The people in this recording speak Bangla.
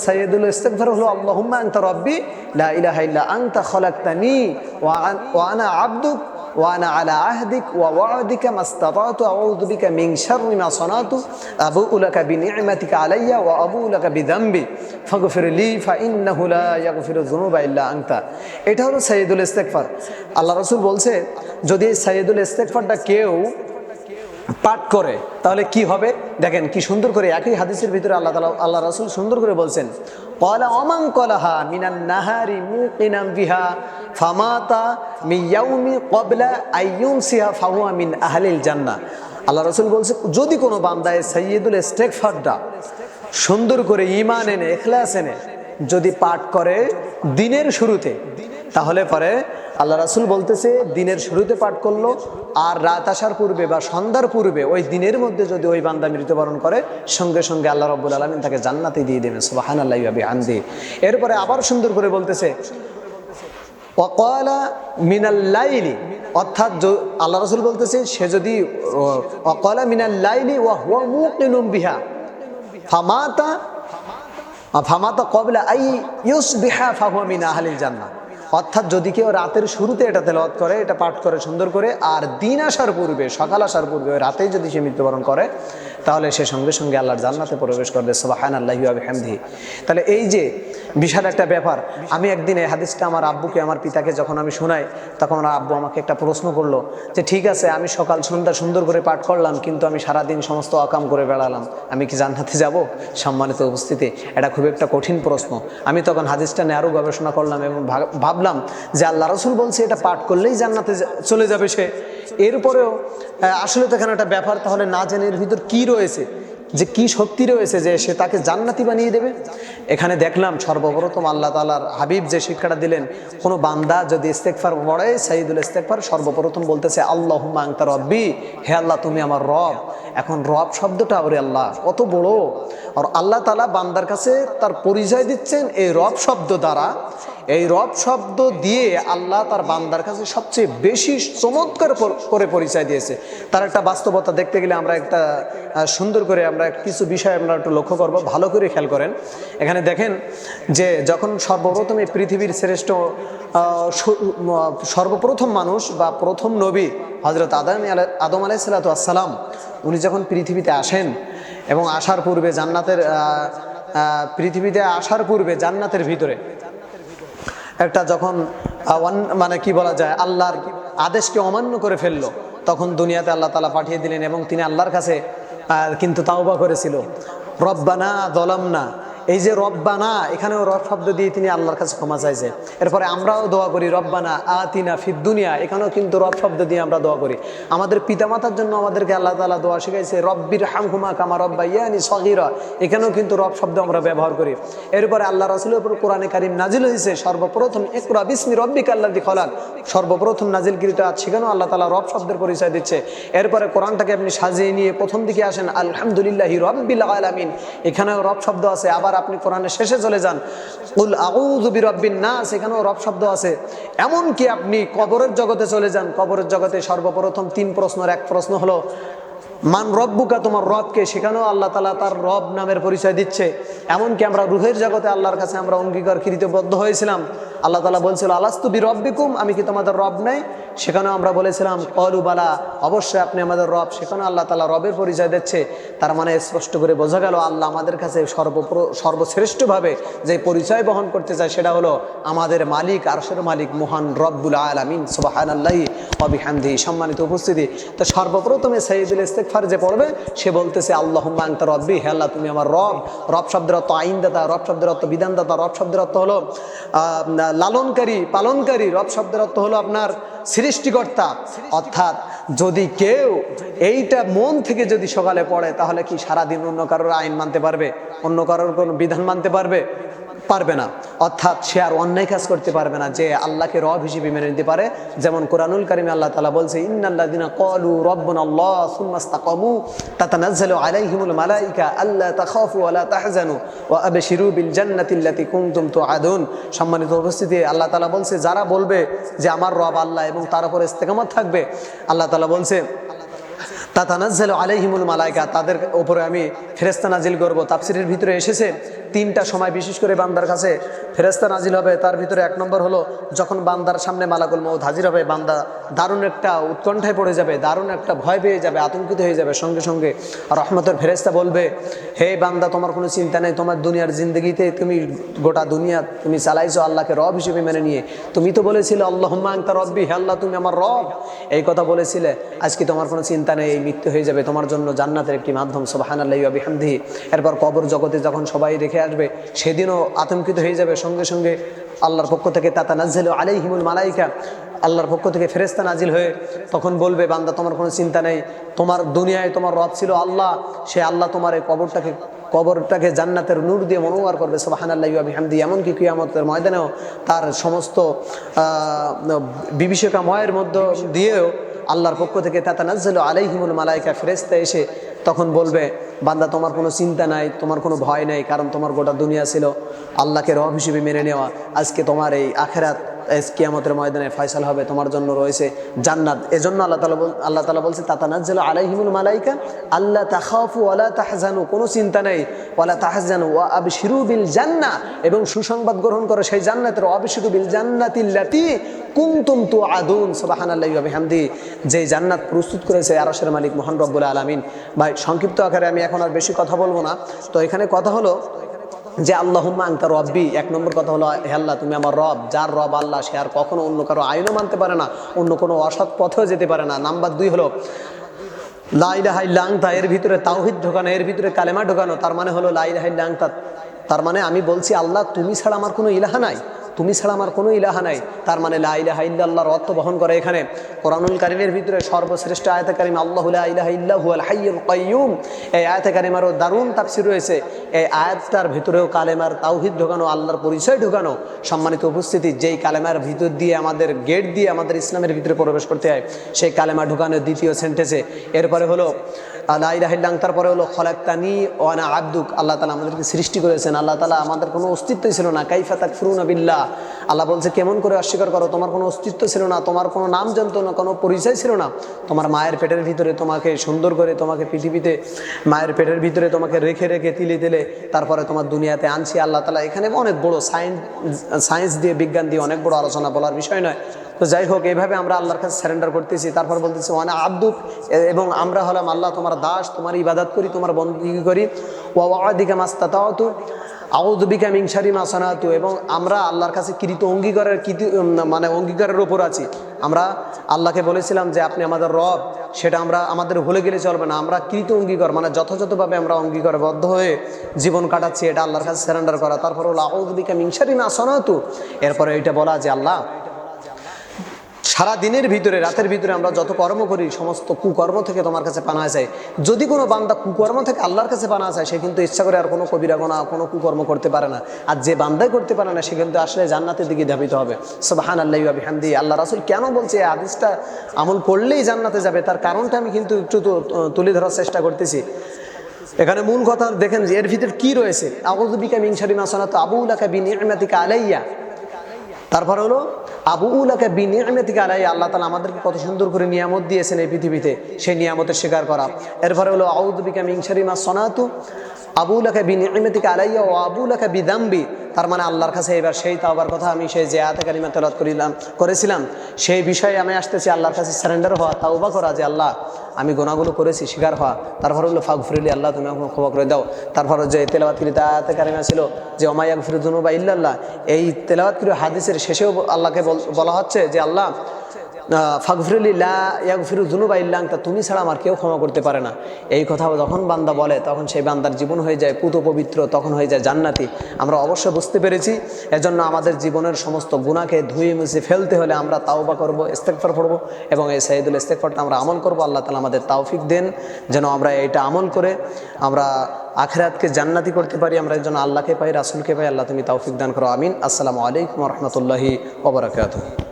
সাইয়্যিদুল ইস্তিগফার হলো আল্লাহুম্মা আনতা রাব্বি লা ইলাহা ইল্লা আনতা খালাকতানি ওয়া আনা আবদুক ওয়া আনা আলা আহদিক ওয়া ওয়া'দিকা মাসতাতাতু আউযু বিকা মিন শাররি মা সানাতু আবুউ লাকা বিনি'মাতিকা আলাইয়া ওয়া আবুউ লাকা বিযামবি ফাগফির লি ফাইন্নাহু লা ইয়াগফিরুয যুনুবা ইল্লা আনতা। এটা হলো সাইয়্যিদুল ইস্তিগফার। আল্লাহ রাসূল বলছে যদি এই সাইয়্যিদুল ইস্তিগফারটা কেউ পাঠ করে তাহলে কি হবে, দেখেন কি সুন্দর করে একই হাদিসের ভিতরে আল্লাহ রাসূল সুন্দর করে বলছেন, ক্বালা ওমান ক্বালাহা মিনান নাহারি মুকিনাম বিহা ফামাতা মিন ইয়াউমি ক্বাবলা আইয়ুমসিহা ফাহুয়া মিন আহলিল জান্নাহ। আল্লাহ রাসূল বলছে যদি কোনো বান্দা এই সাইয়্যিদুল ইস্তিগফারটা সুন্দর করে ঈমান এনে ইখলাস এনে যদি পাঠ করে দিনের শুরুতে, তাহলে পরে আল্লাহ রাসূল বলতেছে দিনের শুরুতে পাঠ করলো আর রাত আসার পূর্বে বা সন্ধ্যার পূর্বে ওই দিনের মধ্যে যদি ওই বান্দা মৃত্যুবরণ করে সঙ্গে সঙ্গে আল্লাহ রাব্বুল আলামিন তাকে জান্নাতে দিয়ে দেবেন। সুবহানাল্লাহি ওয়া বিহামদিহি। এরপরে আবার সুন্দর করে বলতেছে ওয়াকালা মিনাল লাইলি, অর্থাৎ আল্লাহ রাসূল বলতেছে সে যদি ওয়াকালা মিনাল লাইলি ওয়া হুয়া মুকিনুম বিহা ফামাতা ক্বাবলা আই ইউসবিহা ফাহুয়া মিন আহলিল জান্নাহ। অর্থাৎ যদি কেউ রাতের শুরুতে এটা তেলাওয়াত করে, এটা পাঠ করে সুন্দর করে, আর দিন আসার পূর্বে সকাল আসার পূর্বে ওই রাতেই যদি সে মৃত্যুবরণ করে তাহলে সে সঙ্গে সঙ্গে আল্লাহর জান্নাতে প্রবেশ করবে। সুবহানাল্লাহি ওয়া বিহামদিহি। তাহলে এই যে বিশাল একটা ব্যাপার। আমি একদিন এই হাদিসটা আমার আব্বুকে আমার পিতাকে যখন আমি শোনাই তখন আমার আব্বু আমাকে একটা প্রশ্ন করলো যে ঠিক আছে আমি সকাল সন্ধ্যা সুন্দর করে পাঠ করলাম কিন্তু আমি সারাদিন সমস্ত অকাম করে বেড়ালাম, আমি কি জান্নাতে যাব? সম্মানিত উপস্থিতি, এটা খুব একটা কঠিন প্রশ্ন। আমি তখন হাদিসটা নিয়ে আরও গবেষণা করলাম এবং ভাবলাম যে আল্লাহ রাসূল বলছে এটা পাঠ করলেই জান্নাতে চলে যাবে সে। এরপরেও আসলে তো এখানে একটা ব্যাপার, তাহলে না জেনে এর ভিতর কী রয়েছে, যে কি শক্তি রয়েছে যে সে তাকে জান্নাতি বানিয়ে দেবে। এখানে দেখলাম সর্বপ্রথম আল্লাহ তাআলার হাবিব যে শিক্ষাটা দিলেন, কোনো বান্দা যদি ইস্তেগফার পড়ে সাইয়্যিদুল ইস্তেগফার সর্বপ্রথম বলতেছে আল্লাহুম্মা আনতা রব্বি, হে আল্লাহ তুমি আমার রব। এখন রব শব্দটা ওরে আল্লাহ কত বড়, আর আল্লাহ তাআলা বান্দার কাছে তার পরিচয় দিচ্ছেন এই রব শব্দ দ্বারা। এই রব শব্দ দিয়ে আল্লাহ তার বান্দার কাছে সবচেয়ে বেশি চমৎকার করে পরিচয় দিয়েছে। তার একটা বাস্তবতা দেখতে গেলে আমরা একটা সুন্দর করে আমরা কিছু বিষয় আমরা একটু লক্ষ্য করব, ভালো করে খেয়াল করেন। এখানে দেখেন যে যখন সর্বপ্রথম এই পৃথিবীর শ্রেষ্ঠ সর্বপ্রথম মানুষ বা প্রথম নবী হযরত আদম আলাইহিস সালাম উনি যখন পৃথিবীতে আসেন এবং আসার পূর্বে পৃথিবীতে আসার পূর্বে জান্নাতের ভিতরে একটা যখন মানে কি বলা যায় আল্লাহর আদেশকে অমান্য করে ফেললো, তখন দুনিয়াতে আল্লাহ তাআলা পাঠিয়ে দিলেন এবং তিনি আল্লাহর কাছে কিন্তু তাওবা করেছিল, রব্বানা যালামনা। এই যে রব্বানা, এখানেও রব শব্দ দিয়ে তিনি আল্লাহর কাছে ক্ষমা চাইছে। এরপরে আমরাও দোয়া করি রব্বানা আতিনা ফিদ দুনিয়া, এখানেও কিন্তু রব শব্দ দিয়ে আমরা দোয়া করি। আমাদের পিতামাতার জন্য আমাদেরকে আল্লাহ তাআলা দোয়া শিখাইছে রব্বির হামহুমা কামা রব্বায়ানি সগীরা, এখানেও কিন্তু রব শব্দ আমরা ব্যবহার করি। এরপরে আল্লাহ রাসূলের উপর কোরআনে কারীম নাজিল হয়েছে, সর্বপ্রথম ইকরা বিসমি রব্বিকাল্লাযী খলাক, সর্বপ্রথম নাজিলকৃত আয়াত, সেখানেও আল্লাহ তাআলা রব শব্দের পরিচয় দিচ্ছে। এরপরে কোরআনটাকে আপনি সাজিয়ে নিয়ে প্রথম দিকে আসেন আলহামদুলিল্লাহি রাব্বিল আলামিন, এখানেও রব শব্দ আছে। আবার আপনি কোরআনের শেষে চলে যান কুল আউযু বিরাব্বিন নাস, এখানেও রব শব্দ আছে। এমনকি আপনি কবরের জগতে চলে যান, কবরের জগতে সর্বপ্রথম 3 প্রশ্নের এক প্রশ্ন হলো মান রব্বুকা, তোমার রবকে, সেখানেও আল্লাহ তাআলা তার রব নামের পরিচয় দিচ্ছে। এমনকি আমরা রুহের জগতে আল্লাহর কাছে আমরা অঙ্গীকারকৃতবদ্ধ হয়েছিলাম, আল্লাহ তাআলা বলছিল আলাস্তু বিরব্বিকুম, আমি কি তোমাদের রব নাই? সেখানেও আমরা বলেছিলাম ক্বালু বালা, অবশ্যই আপনি আমাদের রব। সেখানেও আল্লাহ তাআলা রবের পরিচয় দিচ্ছে। তার মানে স্পষ্ট করে বোঝা গেল আল্লাহ আমাদের কাছে সর্বশ্রেষ্ঠভাবে যে পরিচয় বহন করতে চায় সেটা হলো আমাদের মালিক, আরশের মালিক মহান রব্বুল আলামিন। সুবহানাল্লাহি ওয়া বিহামদিহি। সম্মানিত উপস্থিতি, তো সর্বপ্রথমে সাইয়্যিদুল ইস্তিগফার যে পড়বে সে বলতেছে আল্লাহুম্মা আনতা রব্বি, হে আল্লাহ তুমি আমার রব। রব শব্দের অর্থ আইনদাতা, রব শব্দের অর্থ বিধানদাতা, রব শব্দের অর্থ হলো লালনকারী পালনকারী, রব শব্দের অর্থ হলো আপনার সৃষ্টিকর্তা। অর্থাৎ যদি কেউ এইটা মন থেকে যদি সকালে পড়ে তাহলে কি সারাদিন অন্য কারোর আইন মানতে পারবে? অন্য কারোর কোনো বিধান মানতে পারবে না। অর্থাৎ সে আর অন্যায় কাজ করতে পারবে না, যে আল্লাহকে রব হিসেবে মেনে নিতে পারে। যেমন কোরআনুল কারীমে আল্লাহ তাআলা বলছে ইন্নাল্লাযিনা ক্বালু রাব্বুনাল্লাহ সুম্মা ইসতাকামু তাতানাজ্জালু আলাইহিমুল মালায়েকা আল্লা তাখাফু ওয়া লা তাহজানু ওয়া আবশিরু বিল জান্নাতিল্লাতী কুনতুম তুআদুন। সম্মানিত উপস্থিতি, আল্লাহ তাআলা বলছে যারা বলবে যে আমার রব আল্লাহ এবং তার উপর ইস্তেকামত থাকবে, আল্লাহ তাআলা বলছে তাতানাজ্জালু আলাইহিমুল মালায়েকা, তাদের উপরে আমি ফেরেশতা নাজিল করব। তাফসীরের ভিতরে এসেছে তিনটা সময় বিশেষ করে বান্দার কাছে ফেরেশতা নাজিল হবে। তার ভিতরে এক নম্বর হলো যখন বান্দার সামনে মালাকুল মউত হাজির হবে, বান্দা দারুণ একটা উৎকণ্ঠায় পড়ে যাবে, দারুণ একটা ভয় পেয়ে যাবে, আতঙ্কিত হয়ে যাবে। সঙ্গে সঙ্গে রহমতের ফেরেশতা বলবে, হে বান্দা, তোমার কোনো চিন্তা নেই, তোমার দুনিয়ার জিন্দগিতে তুমি গোটা দুনিয়া তুমি চালাইছো আল্লাহকে রব হিসেবে মেনে নিয়ে। তুমি তো বলেছিলে আল্লাহুম্মা আনতা রব্বি, হে আল্লাহ তুমি আমার রব, এই কথা বলেছিলে। আজকে তোমার কোনো চিন্তা নেই, এই মৃত্যু হয়ে যাবে তোমার জন্য জান্নাতের একটি মাধ্যম, সুবহানাল্লাহি ওয়া বিহামদিহি। এরপর কবর জগতে যখন সবাই রেখে আসবে, সেদিনও আতঙ্কিত হয়ে যাবে। সঙ্গে সঙ্গে আল্লাহর পক্ষ থেকে তাতানাজ্জালু আলাইহিমুল মালাইকা, আল্লাহর পক্ষ থেকে ফেরেশতা নাজিল হয়ে তখন বলবে, বান্দা তোমার কোনো চিন্তা নেই, তোমার দুনিয়ায় তোমার রব ছিল আল্লাহ, সে আল্লাহ তোমার এই কবরটাকে জান্নাতের নূর দিয়ে মনোয়ার করবে, সুবহানাল্লাহি ওয়া বিহামদিহি। এমনকি কিয়ামতের ময়দানেও তার সমস্ত বিভীষিকাময়ের মধ্য দিয়েও আল্লাহর পক্ষ থেকে তাতানাজ্জালু আলাইহিমুল মালাইকা, ফেরেশতা এসে তখন বলবে, বান্দা তোমার কোনো চিন্তা নাই, তোমার কোনো ভয় নেই, কারণ তোমার গোটা দুনিয়া ছিল আল্লাহকে রব হিসেবে মেনে নেওয়া। আজকে তোমার এই আখিরাত কিয়ামতের ময়দানে ফয়সাল হবে, তোমার জন্য রয়েছে জান্নাত। এজন্য আল্লাহ তাআলা বলছে তাতানাজ্জালু আলাইহিমুল মালাইকা আল্লা তাখাফু ওয়ালা তাহজানু, কোনো চিন্তা নেই, ওয়ালা তাহজানু ওয়া আবশিরু বিল জান্নাহ, এবং সুসংবাদ গ্রহণ করো সেই জান্নাতের, আবশিরু বিল জান্নাতিল্লাতী কুনতুম তুআদুন, সুবহানাল্লাহি ওয়া বিহামদিহি, যে জান্নাত প্রস্তুত করেছে আরশের মালিক মহান রব্বুল আলামিন। ভাই সংক্ষিপ্ত আকারে আমি এখন আর বেশি কথা বলবো না। তো এখানে কথা হলো যে আল্লাহুম্মা আনতা রব্বি, এক নম্বর কথা হলো, হে আল্লাহ তুমি আমার রব। যার রব আল্লাহ, সে আর কখনো অন্য কারো আইনও মানতে পারে না, অন্য কোনো অসৎ পথেও যেতে পারে না। নাম্বার 2 হলো লা ইলাহা ইল্লা আনতা, এর ভিতরে তাওহীদ ঢোকানো, এর ভিতরে কালেমা ঢোকানো। তার মানে হলো লা ইলাহা ইল্লা আনতা, তার মানে আমি বলছি আল্লাহ তুমি ছাড়া আমার কোনো ইলাহা নাই, তুমি ছাড়া আমার কোনো ইলাহা নাই। তার মানে লা ইলাহা ইল্লাল্লাহর অর্থ বহন করে এখানে কোরআনুল কারীমের ভিতরে সর্বশ্রেষ্ঠ আয়াতে কারিমা আল্লাহু লা ইলাহা ইল্লা হুয়াল হাইয়ুল কাইয়্যুম, এই আয়াতে কারিমারও দারুণ তাফসীর রয়েছে। এই আয়াতটার ভিতরেও কালেমার তাওহীদ ঢোকানো, আল্লাহর পরিচয় ঢোকানো। সম্মানিত উপস্থিতি, যেই কালেমার ভিতর দিয়ে আমাদের গেট দিয়ে আমাদের ইসলামের ভিতরে প্রবেশ করতে হয়, সেই কালেমা ঢোকানো দ্বিতীয় সেন্টেন্সে। এরপরে হলো লা ইলাহা ইল্লা আনতার পরে হলো খলাকতানি ওয়া আনা আবদুক, আল্লাহ তাআলা আমাদেরকে সৃষ্টি করেছেন, আল্লাহ তাআলা আমাদের কোনো অস্তিত্বই ছিল না। কাইফা তাকফুরুনা বিল্লাহ, আল্লাহ বলছে কেমন করে অস্বীকার করো, তোমার কোনো অস্তিত্ব ছিল না, তোমার কোনো নাম জানতো না, কোনো পরিচয় ছিল না। তোমার মায়ের পেটের ভিতরে তোমাকে সুন্দর করে তোমাকে পৃথিবীতে মায়ের পেটের ভিতরে তোমাকে রেখে রেখে তিলে তিলে তারপরে তোমার দুনিয়াতে আনছি। আল্লাহ তাআলা এখানে অনেক বড় সায়েন্স দিয়ে, বিজ্ঞান দিয়ে অনেক বড় আলোচনা, বলার বিষয় নয়। তো যাই হোক, এইভাবে আমরা আল্লাহর কাছে সারেন্ডার করতেছি। তারপর বলতেছি ওয়ানা আবদুক, এবং আমরা হলাম আল্লাহ তোমার দাস, তোমার ইবাদত করি, তোমার বন্দেগী করি। ওয়া ওয়াদিকা মাস্তাতাতু আউযু বিকা মিন শাররি মা সানাতু, এবং আমরা আল্লাহর কাছে কৃত অঙ্গীকারের উপর আছি। আমরা আল্লাহকে বলেছিলাম যে আপনি আমাদের রব, সেটা আমরা আমাদের ভুলে গেলে চলবে না। আমরা কৃত অঙ্গীকার মানে যথাযথভাবে আমরা অঙ্গীকারবদ্ধ হয়ে জীবন কাটাচ্ছি, এটা আল্লাহর কাছে সারেন্ডার করা। তারপর হলো আউযু বিকা মিন শাররি মা সানাতু, এরপরে এটা বলা যে আল্লাহ সারা দিনের ভিতরে, রাতের ভিতরে আমরা যত কর্ম করি, সমস্ত কুকর্ম থেকে তোমার কাছে পানাহ চাই। যদি কোনো বান্দা কুকর্ম থেকে আল্লাহর কাছে পানাহ চায়, সে কিন্তু ইচ্ছা করে আর কোনো কবিরা গুনাহ, কোনো কুকর্ম করতে পারে না। আর যে বান্দাই করতে পারে না, সে কিন্তু আসলে জান্নাতের দিকে ধাবিত হবে। সুবহানাল্লাহি ওয়া বিহামদিহি। আল্লাহ রাসূল কেন বলছে এই হাদিসটা আমল করলেই জান্নাতে যাবে, তার কারণটা আমি কিন্তু একটু তুলে ধরার চেষ্টা করতেছি। এখানে মূল কথা দেখেন যে এর ভিতরে কি রয়েছে। আউযু বিকা মিন শাররি মা সানাতু আবুউ লাকা বিনি'মাতিকা আলাইয়া, তারপর হলো আবুউ লাকা বিনি'মাতিকা আলাইয়া, আল্লাহ তাআলা আমাদেরকে কত সুন্দর করে নিয়ামত দিয়েছেন এই পৃথিবীতে, সেই নিয়ামতের স্বীকার করা। এরপরে হলো আউযু বিকা মিন শাররি মা সানাতু আবুউ লাকা বিনি'মাতিকা আলাইয়া ওয়া আবুউ লাকা বিযামবি, তার মানে আল্লাহর কাছে এবার সেই তাওবার কথা, আমি সেই যে আয়াতে কারিমা তেলাওয়াত করেছিলাম, সেই বিষয়ে আমি আসতেছি আল্লাহর কাছে সারেন্ডার হওয়া, তাওবা করা যে আল্লাহ আমি গুনাহগুলো করেছি, স্বীকার হওয়া। তারপর হলো ফাগফিরলি, আল্লাহ তুমি আমাকে ক্ষমা করে দাও। তারপর যে তেলাওয়াতকৃত আয়াতে কারিমা ছিল যে ওয়া মা ইয়াগফিরু যুনুবা ইল্লাল্লাহ, এই তেলাওয়াতকৃত হাদিসের শেষেও আল্লাহকে বলা হচ্ছে যে আল্লাহ ফাগফিরলি লা ইয়াগফিরু যুনুবা ইল্লা আনতা, তুমি ছাড়া আমার কেউ ক্ষমা করতে পারে না। এই কথা যখন বান্দা বলে, তখন সেই বান্দার জীবন হয়ে যায় পুত পবিত্র, তখন হয়ে যায় জান্নাতি। আমরা অবশ্যই বুঝতে পেরেছি। এজন্য আমাদের জীবনের সমস্ত গুনাহকে ধুয়ে মুছে ফেলতে হলে আমরা তাওবা করব, ইস্তেগফার পড়ব, এবং এই সাইয়্যিদুল ইস্তেগফারটা আমরা আমল করব। আল্লাহ তাআলা আমাদের তৌফিক দেন যেন আমরা এটা আমল করে আমরা আখিরাতকে জান্নাতি করতে পারি। আমরা এর জন্য আল্লাহকে পাই, রাসূলকে পাই। আল্লাহ তুমি তৌফিক দান করো, আমিন। আসসালামু আলাইকুম ওয়া রাহমাতুল্লাহি ওয়া বারাকাতুহু।